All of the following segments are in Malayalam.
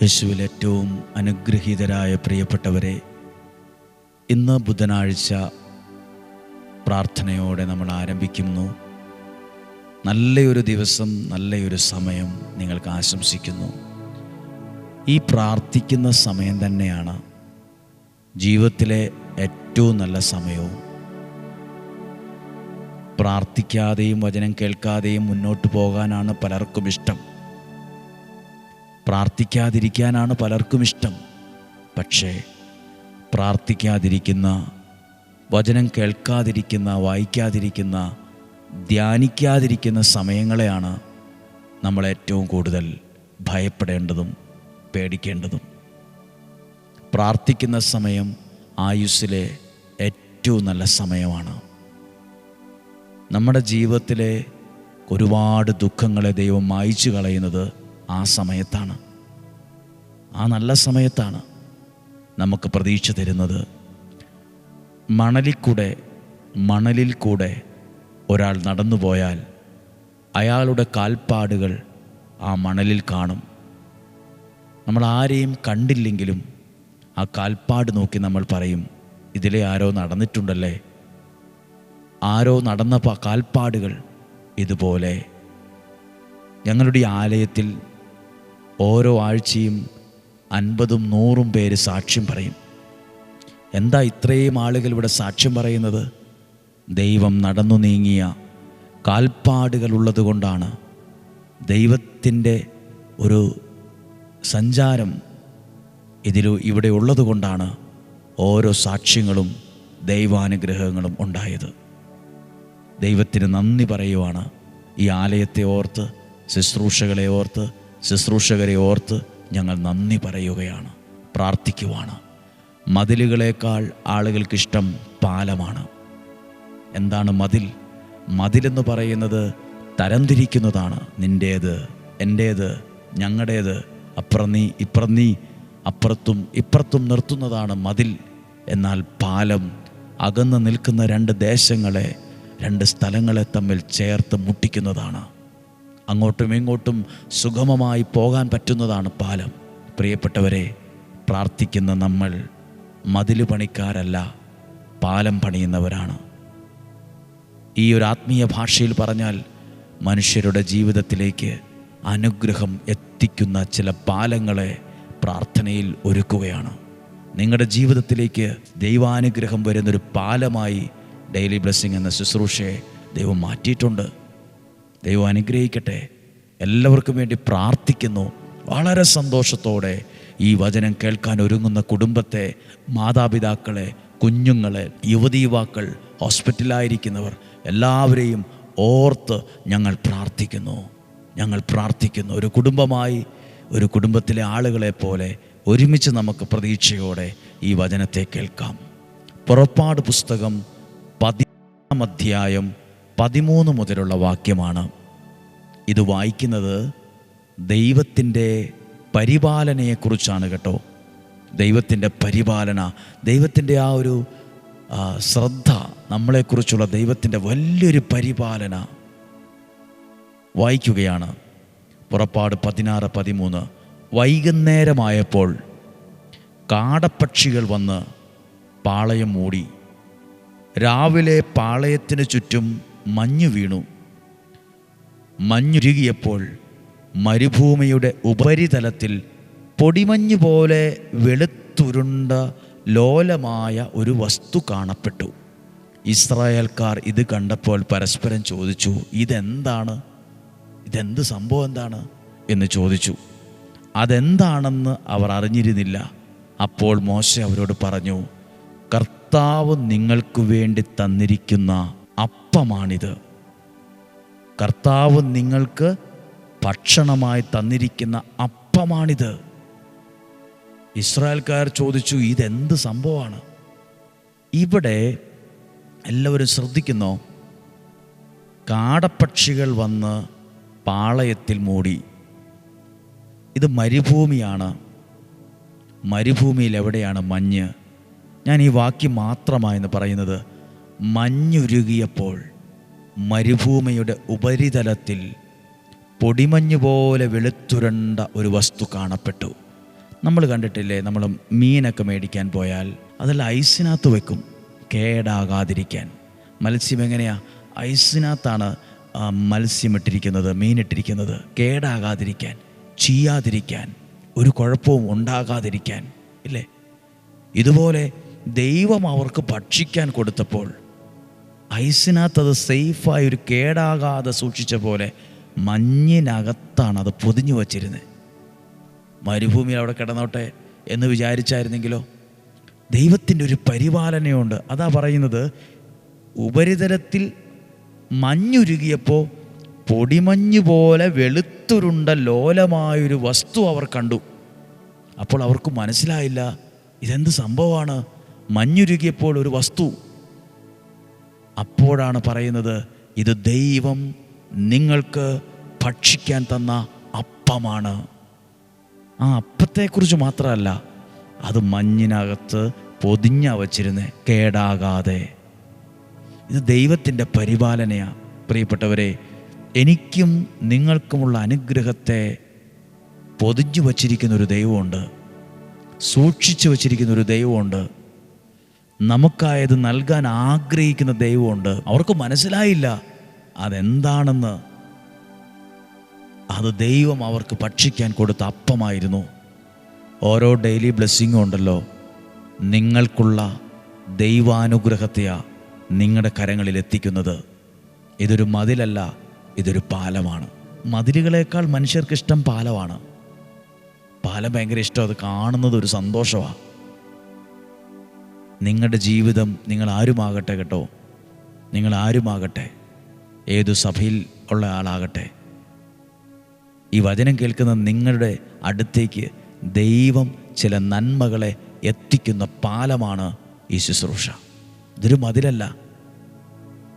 യേശുവിൽ ഏറ്റവും അനുഗ്രഹീതരായ പ്രിയപ്പെട്ടവരെ, ഇന്ന് ബുധനാഴ്ച പ്രാർത്ഥനയോടെ നമ്മൾ ആരംഭിക്കുന്നു. നല്ലൊരു ദിവസം, നല്ലൊരു സമയം നിങ്ങൾക്ക് ആശംസിക്കുന്നു. ഈ പ്രാർത്ഥിക്കുന്ന സമയം തന്നെയാണ് ജീവിതത്തിലെ ഏറ്റവും നല്ല സമയവും. പ്രാർത്ഥിക്കാതെയും വചനം കേൾക്കാതെയും മുന്നോട്ട് പോകാനാണ് പലർക്കും ഇഷ്ടം. പ്രാർത്ഥിക്കാതിരിക്കാനാണ് പലർക്കും ഇഷ്ടം. പക്ഷേ പ്രാർത്ഥിക്കാതിരിക്കുന്ന, വചനം കേൾക്കാതിരിക്കുന്ന, വായിക്കാതിരിക്കുന്ന, ധ്യാനിക്കാതിരിക്കുന്ന സമയങ്ങളെയാണ് നമ്മൾ ഏറ്റവും കൂടുതൽ ഭയപ്പെടേണ്ടതും പേടിക്കേണ്ടതും. പ്രാർത്ഥിക്കുന്ന സമയം ആയുസ്സിലെ ഏറ്റവും നല്ല സമയമാണ്. നമ്മുടെ ജീവിതത്തിലെ ഒരുപാട് ദുഃഖങ്ങളെ ദൈവം മായ്ച്ചു കളയുന്നത് ആ സമയത്താണ്. ആ നല്ല സമയത്താണ് നമുക്ക് പ്രതീക്ഷ തരുന്നത്. മണലിൽ കൂടെ ഒരാൾ നടന്നു പോയാൽ അയാളുടെ കാൽപ്പാടുകൾ ആ മണലിൽ കാണും. നമ്മൾ ആരെയും കണ്ടില്ലെങ്കിലും ആ കാൽപ്പാട് നോക്കി നമ്മൾ പറയും, ഇതിലെ ആരോ നടന്നിട്ടുണ്ടല്ലേ. ആരോ നടന്ന കാൽപ്പാടുകൾ. ഇതുപോലെ ഞങ്ങളുടെ ആലയത്തിൽ ഓരോ ആഴ്ചയും 50ഉം 100ഉം പേര് സാക്ഷ്യം പറയും. എന്താ ഇത്രയും ആളുകൾ ഇവിടെ സാക്ഷ്യം പറയുന്നത്? ദൈവം നടന്നു നീങ്ങിയ കാൽപ്പാടുകൾ ഉള്ളത് കൊണ്ടാണ്. ദൈവത്തിൻ്റെ ഒരു സഞ്ചാരം ഇവിടെ ഉള്ളത് കൊണ്ടാണ് ഓരോ സാക്ഷ്യങ്ങളും ദൈവാനുഗ്രഹങ്ങളും ഉണ്ടായത്. ദൈവത്തിന് നന്ദി പറയുവാണ്. ഈ ആലയത്തെ ഓർത്ത്, ശുശ്രൂഷകരെ ഓർത്ത് ഞങ്ങൾ നന്ദി പറയുകയാണ്, പ്രാർത്ഥിക്കുവാണ്. മതിലുകളേക്കാൾ ആളുകൾക്കിഷ്ടം പാലമാണ്. എന്താണ് മതിൽ? മതിലെന്ന് പറയുന്നത് തരംതിരിക്കുന്നതാണ്. നിൻ്റേത്, എൻ്റേത്, ഞങ്ങളുടേത്, അപ്പുറം നീ, ഇപ്പുറം നീ, അപ്പുറത്തും ഇപ്പുറത്തും നിർത്തുന്നതാണ് മതിൽ. എന്നാൽ പാലം അകന്ന് നിൽക്കുന്ന രണ്ട് ദേശങ്ങളെ, രണ്ട് സ്ഥലങ്ങളെ തമ്മിൽ ചേർത്ത് മുട്ടിക്കുന്നതാണ്. അങ്ങോട്ടും ഇങ്ങോട്ടും സുഗമമായി പോകാൻ പറ്റുന്നതാണ് പാലം. പ്രിയപ്പെട്ടവരെ, പ്രാർത്ഥിക്കുന്ന നമ്മൾ മതിൽ പണിക്കാരല്ല, പാലം പണിയുന്നവരാണ്. ഈ ഒരു ആത്മീയ ഭാഷയിൽ പറഞ്ഞാൽ മനുഷ്യരുടെ ജീവിതത്തിലേക്ക് അനുഗ്രഹം എത്തിക്കുന്ന ചില പാലങ്ങളെ പ്രാർത്ഥനയിൽ ഒരുക്കുകയാണ്. നിങ്ങളുടെ ജീവിതത്തിലേക്ക് ദൈവാനുഗ്രഹം വരുന്നൊരു പാലമായി ഡെയിലി ബ്ലെസ്സിങ് എന്ന ശുശ്രൂഷയെ ദൈവം മാറ്റിയിട്ടുണ്ട്. ദൈവം അനുഗ്രഹിക്കട്ടെ. എല്ലാവർക്കും വേണ്ടി പ്രാർത്ഥിക്കുന്നു. വളരെ സന്തോഷത്തോടെ ഈ വചനം കേൾക്കാൻ ഒരുങ്ങുന്ന കുടുംബത്തെ, മാതാപിതാക്കളെ, കുഞ്ഞുങ്ങളെ, യുവതീവാക്കൾ, ഹോസ്പിറ്റലായിരിക്കുന്നവർ എല്ലാവരെയും ഓർത്ത് ഞങ്ങൾ പ്രാർത്ഥിക്കുന്നു. ഒരു കുടുംബമായി, ഒരു കുടുംബത്തിലെ ആളുകളെ പോലെ ഒരുമിച്ച് നമുക്ക് പ്രതീക്ഷയോടെ ഈ വചനത്തെ കേൾക്കാം. പുറപ്പാട് പുസ്തകം 10-ാം അധ്യായം 13 മുതലുള്ള വാക്യമാണ്. ഇത് വായിക്കുന്നത് ദൈവത്തിൻ്റെ പരിപാലനയെക്കുറിച്ചാണ് കേട്ടോ. ദൈവത്തിൻ്റെ പരിപാലന, ദൈവത്തിൻ്റെ ആ ഒരു ശ്രദ്ധ, നമ്മളെക്കുറിച്ചുള്ള ദൈവത്തിൻ്റെ വലിയൊരു പരിപാലന വായിക്കുകയാണ്. പുറപ്പാട് 16-13. വൈകുന്നേരമായപ്പോൾ കാടപ്പക്ഷികൾ വന്ന് പാളയം മൂടി. രാവിലെ പാളയത്തിന് ചുറ്റും മഞ്ഞു വീണു. മഞ്ഞുരുകിയപ്പോൾ മരുഭൂമിയുടെ ഉപരിതലത്തിൽ പൊടിമഞ്ഞ് പോലെ വെളുത്തുരുണ്ട ലോലമായ ഒരു വസ്തു കാണപ്പെട്ടു. ഇസ്രായേൽക്കാർ ഇത് കണ്ടപ്പോൾ പരസ്പരം ചോദിച്ചു, ഇതെന്താണ്? ഇതെന്ത് സംഭവം എന്താണ് എന്ന് ചോദിച്ചു. അതെന്താണെന്ന് അവർ അറിഞ്ഞിരുന്നില്ല. അപ്പോൾ മോശെ അവരോട് പറഞ്ഞു, കർത്താവ് നിങ്ങൾക്ക് വേണ്ടി തന്നിരിക്കുന്ന അപ്പമാണിത്. കർത്താവ് നിങ്ങൾക്ക് ഭക്ഷണമായി തന്നിരിക്കുന്ന അപ്പമാണിത്. ഇസ്രായേൽക്കാർ ചോദിച്ചു, ഇതെന്ത് സംഭവമാണ്? ഇവിടെ എല്ലാവരും ശ്രദ്ധിക്കുന്നോ? കാടപ്പക്ഷികൾ വന്ന് പാളയത്തിൽ മൂടി. ഇത് മരുഭൂമിയാണ്. മരുഭൂമിയിൽ എവിടെയാണ് മഞ്ഞ്? ഞാൻ ഈ വാക്യം മാത്രമായെന്ന് പറയുന്നത്, മഞ്ഞുരുകിയപ്പോൾ മരുഭൂമിയുടെ ഉപരിതലത്തിൽ പൊടിമഞ്ഞ് പോലെ വെളുത്തുരണ്ട ഒരു വസ്തു കാണപ്പെട്ടു. നമ്മൾ കണ്ടിട്ടില്ലേ, നമ്മൾ മീനൊക്കെ മേടിക്കാൻ പോയാൽ അതെല്ലാം ഐസിനകത്ത് വെക്കും കേടാകാതിരിക്കാൻ. മത്സ്യം എങ്ങനെയാണ്? ഐസിനകത്താണ് മത്സ്യം ഇട്ടിരിക്കുന്നത്, മീനിട്ടിരിക്കുന്നത്, കേടാകാതിരിക്കാൻ, ചീയാതിരിക്കാൻ, ഒരു കുഴപ്പവും ഉണ്ടാകാതിരിക്കാൻ, ഇല്ലേ? ഇതുപോലെ ദൈവം അവർക്ക് ഭക്ഷിക്കാൻ കൊടുത്തപ്പോൾ ഐസിനകത്തത് സേഫായി ഒരു കേടാകാതെ സൂക്ഷിച്ച പോലെ മഞ്ഞിനകത്താണ് അത് പൊതിഞ്ഞു വച്ചിരുന്നത്. മരുഭൂമിയിൽ അവിടെ കിടന്നോട്ടെ എന്ന് വിചാരിച്ചായിരുന്നെങ്കിലോ? ദൈവത്തിൻ്റെ ഒരു പരിപാലനയുണ്ട്. അതാ പറയുന്നത്, ഉപരിതലത്തിൽ മഞ്ഞുരുകിയപ്പോൾ പൊടിമഞ്ഞ് പോലെ വെളുത്തുരുണ്ട ലോലമായൊരു വസ്തു അവർ കണ്ടു. അപ്പോൾ അവർക്ക് മനസ്സിലായില്ല ഇതെന്ത് സംഭവമാണ്, മഞ്ഞുരുകിയപ്പോൾ ഒരു വസ്തു. അപ്പോഴാണ് പറയുന്നത്, ഇത് ദൈവം നിങ്ങൾക്ക് ഭക്ഷിക്കാൻ തന്ന അപ്പമാണ്. ആ അപ്പത്തെക്കുറിച്ച് മാത്രമല്ല, അത് മഞ്ഞിനകത്ത് പൊതിഞ്ഞ വച്ചിരുന്നേ, കേടാകാതെ. ഇത് ദൈവത്തിൻ്റെ പരിപാലനയാണ്. പ്രിയപ്പെട്ടവരെ, എനിക്കും നിങ്ങൾക്കുമുള്ള അനുഗ്രഹത്തെ പൊതിഞ്ഞു വച്ചിരിക്കുന്നൊരു ദൈവമുണ്ട്, സൂക്ഷിച്ചു വച്ചിരിക്കുന്നൊരു ദൈവമുണ്ട്, നമുക്കായത് നൽകാൻ ആഗ്രഹിക്കുന്ന ദൈവമുണ്ട്. അവർക്ക് മനസ്സിലായില്ല അതെന്താണെന്ന്. അത് ദൈവം അവർക്ക് ഭക്ഷിക്കാൻ കൊടുത്ത അപ്പമായിരുന്നു. ഓരോ ഡെയിലി ബ്ലെസ്സിങ്ങും ഉണ്ടല്ലോ, നിങ്ങൾക്കുള്ള ദൈവാനുഗ്രഹത്തെയാണ് നിങ്ങളുടെ കരങ്ങളിൽ എത്തിക്കുന്നത്. ഇതൊരു മതിലല്ല, ഇതൊരു പാലമാണ്. മതിലുകളേക്കാൾ മനുഷ്യർക്കിഷ്ടം പാലമാണ്. പാലം ഭയങ്കര ഇഷ്ടം, അത് കാണുന്നത് ഒരു സന്തോഷമാണ്. നിങ്ങളുടെ ജീവിതം നിങ്ങൾ ആരുമാകട്ടെ കേട്ടോ, നിങ്ങൾ ആരുമാകട്ടെ, ഏതു സഭയിൽ ഉള്ള ആളാകട്ടെ, ഈ വചനം കേൾക്കുന്ന നിങ്ങളുടെ അടുത്തേക്ക് ദൈവം ചില നന്മകളെ എത്തിക്കുന്ന പാലമാണ് ഈ ശുശ്രൂഷ. ഇതൊരു മതിലല്ല.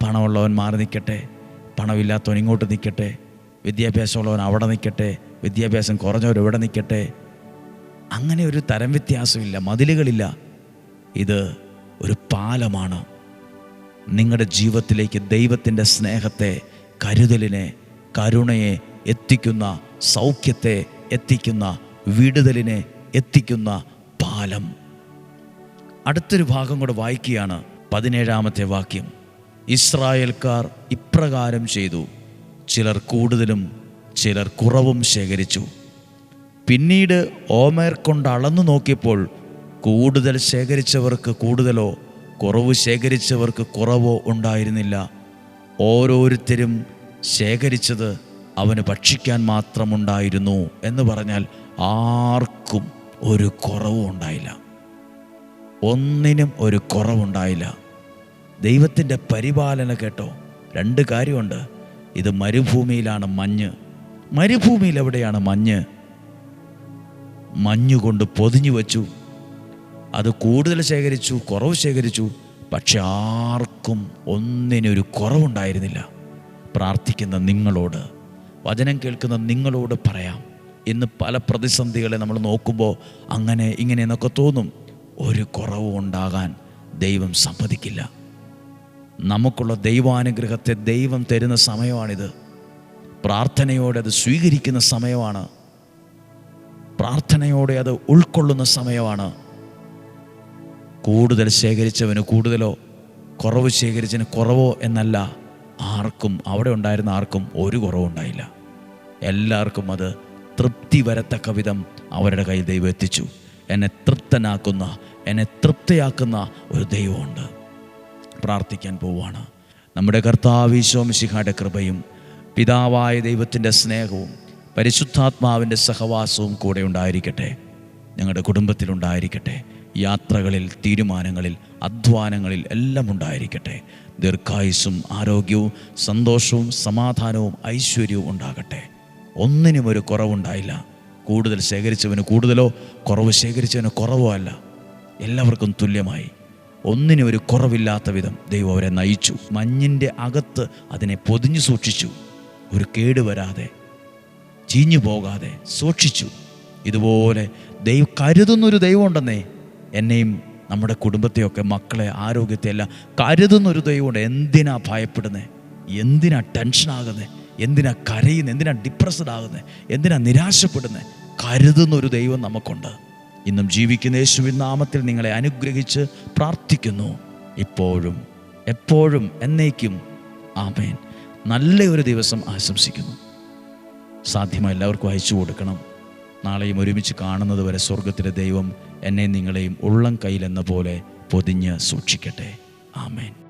പണമുള്ളവൻ മാറി നിൽക്കട്ടെ, പണമില്ലാത്തവൻ ഇങ്ങോട്ട് നിൽക്കട്ടെ, വിദ്യാഭ്യാസമുള്ളവൻ അവിടെ നിൽക്കട്ടെ, വിദ്യാഭ്യാസം കുറഞ്ഞവർ ഇവിടെ നിൽക്കട്ടെ, അങ്ങനെ ഒരു തരം വ്യത്യാസമില്ല, മതിലുകളില്ല. ഇത് ഒരു പാലമാണ്. നിങ്ങളുടെ ജീവിതത്തിലേക്ക് ദൈവത്തിൻ്റെ സ്നേഹത്തെ, കരുതലിനെ, കരുണയെ എത്തിക്കുന്ന, സൗഖ്യത്തെ എത്തിക്കുന്ന, വിടുതലിനെ എത്തിക്കുന്ന പാലം. അടുത്തൊരു ഭാഗം കൂടെ വായിക്കുകയാണ്, 17-ാമത്തെ വാക്യം. ഇസ്രായേൽക്കാർ ഇപ്രകാരം ചെയ്തു, ചിലർ കൂടുതലും ചിലർ കുറവും ശേഖരിച്ചു. പിന്നീട് ഓമേർ കൊണ്ട് അളന്നു നോക്കിയപ്പോൾ കൂടുതൽ ശേഖരിച്ചവർക്ക് കൂടുതലോ കുറവ് ശേഖരിച്ചവർക്ക് കുറവോ ഉണ്ടായിരുന്നില്ല. ഓരോരുത്തരും ശേഖരിച്ചത് അവന് ഭക്ഷിക്കാൻ മാത്രമുണ്ടായിരുന്നു എന്ന് പറഞ്ഞാൽ ആർക്കും ഒരു കുറവും ഉണ്ടായില്ല, ഒന്നിനും ഒരു കുറവുണ്ടായില്ല. ദൈവത്തിൻ്റെ പരിപാലന കേട്ടോ. 2 കാര്യമുണ്ട്. ഇത് മരുഭൂമിയിലാണ് മഞ്ഞ്. മരുഭൂമിയിൽ എവിടെയാണ് മഞ്ഞ്? മഞ്ഞുകൊണ്ട് പൊതിഞ്ഞു വച്ചു. അത് കൂടുതൽ ശേഖരിച്ചു, കുറവ് ശേഖരിച്ചു, പക്ഷെ ആർക്കും ഒന്നിനൊരു കുറവുണ്ടായിരുന്നില്ല. പ്രാർത്ഥിക്കുന്ന നിങ്ങളോട്, വചനം കേൾക്കുന്ന നിങ്ങളോട് പറയാം, ഇന്ന് പല പ്രതിസന്ധികളെ നമ്മൾ നോക്കുമ്പോൾ അങ്ങനെ ഇങ്ങനെ എന്നൊക്കെ തോന്നും. ഒരു കുറവും ഉണ്ടാകാൻ ദൈവം സമ്മതിക്കില്ല. നമുക്കുള്ള ദൈവാനുഗ്രഹത്തെ ദൈവം തരുന്ന സമയമാണിത്. പ്രാർത്ഥനയോടെ അത് സ്വീകരിക്കുന്ന സമയമാണ്. പ്രാർത്ഥനയോടെ അത് ഉൾക്കൊള്ളുന്ന സമയമാണ്. കൂടുതൽ ശേഖരിച്ചവന് കൂടുതലോ കുറവ് ശേഖരിച്ചവന് കുറവോ എന്നല്ല. ആർക്കും, അവിടെ ഉണ്ടായിരുന്ന ആർക്കും ഒരു കുറവുണ്ടായില്ല. എല്ലാവർക്കും അത് തൃപ്തി വരത്തക്ക വിധം അവരുടെ കയ്യിൽ ദൈവം എത്തിച്ചു. എന്നെ തൃപ്തനാക്കുന്ന, എന്നെ തൃപ്തിയാക്കുന്ന ഒരു ദൈവമുണ്ട്. പ്രാർത്ഥിക്കാൻ പോവുകയാണ്. നമ്മുടെ കർത്താവ് ഈശോ മിശിഹായുടെ കൃപയും പിതാവായ ദൈവത്തിൻ്റെ സ്നേഹവും പരിശുദ്ധാത്മാവിൻ്റെ സഹവാസവും കൂടെ ഉണ്ടായിരിക്കട്ടെ, ഞങ്ങളുടെ കുടുംബത്തിലുണ്ടായിരിക്കട്ടെ, യാത്രകളിൽ, തീരുമാനങ്ങളിൽ, അധ്വാനങ്ങളിൽ എല്ലാം ഉണ്ടായിരിക്കട്ടെ. ദീർഘായുസ്സും ആരോഗ്യവും സന്തോഷവും സമാധാനവും ഐശ്വര്യവും ഉണ്ടാകട്ടെ. ഒന്നിനും ഒരു കുറവുണ്ടായില്ല. കൂടുതൽ ശേഖരിച്ചവന് കൂടുതലോ കുറവ് ശേഖരിച്ചവന് കുറവോ അല്ല, എല്ലാവർക്കും തുല്യമായി, ഒന്നിനും ഒരു കുറവില്ലാത്ത വിധം ദൈവം അവരെ നയിച്ചു. മഞ്ഞിൻ്റെ അകത്ത് അതിനെ പൊതിഞ്ഞു സൂക്ഷിച്ചു. ഒരു കേടുവരാതെ, ചീഞ്ഞു പോകാതെ സൂക്ഷിച്ചു. ഇതുപോലെ ദൈവം കരുതുന്നൊരു ദൈവമുണ്ടെന്നേ. എന്നെയും നമ്മുടെ കുടുംബത്തെയൊക്കെ, മക്കളെ, ആരോഗ്യത്തെ എല്ലാം കരുതുന്നൊരു ദൈവമുണ്ട്. എന്തിനാ ഭയപ്പെടുന്നത്? എന്തിനാ ടെൻഷനാകുന്നത്? എന്തിനാ കരയുന്നത്? എന്തിനാ ഡിപ്രസ്ഡ് ആകുന്നത്? എന്തിനാ നിരാശപ്പെടുന്നത്? കരുതുന്നൊരു ദൈവം നമുക്കുണ്ട്. ഇന്നും ജീവിക്കുന്ന യേശുവിൻ നാമത്തിൽ നിങ്ങളെ അനുഗ്രഹിച്ച് പ്രാർത്ഥിക്കുന്നു. ഇപ്പോഴും എപ്പോഴും എന്നേക്കും ആമേൻ. നല്ലൊരു ദിവസം ആശംസിക്കുന്നു. സാധ്യമായ എല്ലാവർക്കും അയച്ചു കൊടുക്കണം. നാളെയും ഒരുമിച്ച് കാണുന്നത് വരെ സ്വർഗത്തിലെ ദൈവം എന്നെ നിങ്ങളെയും ഉള്ളം കയ്യിലെന്ന പോലെ പൊതിഞ്ഞ് സൂക്ഷിക്കട്ടെ. ആമേൻ.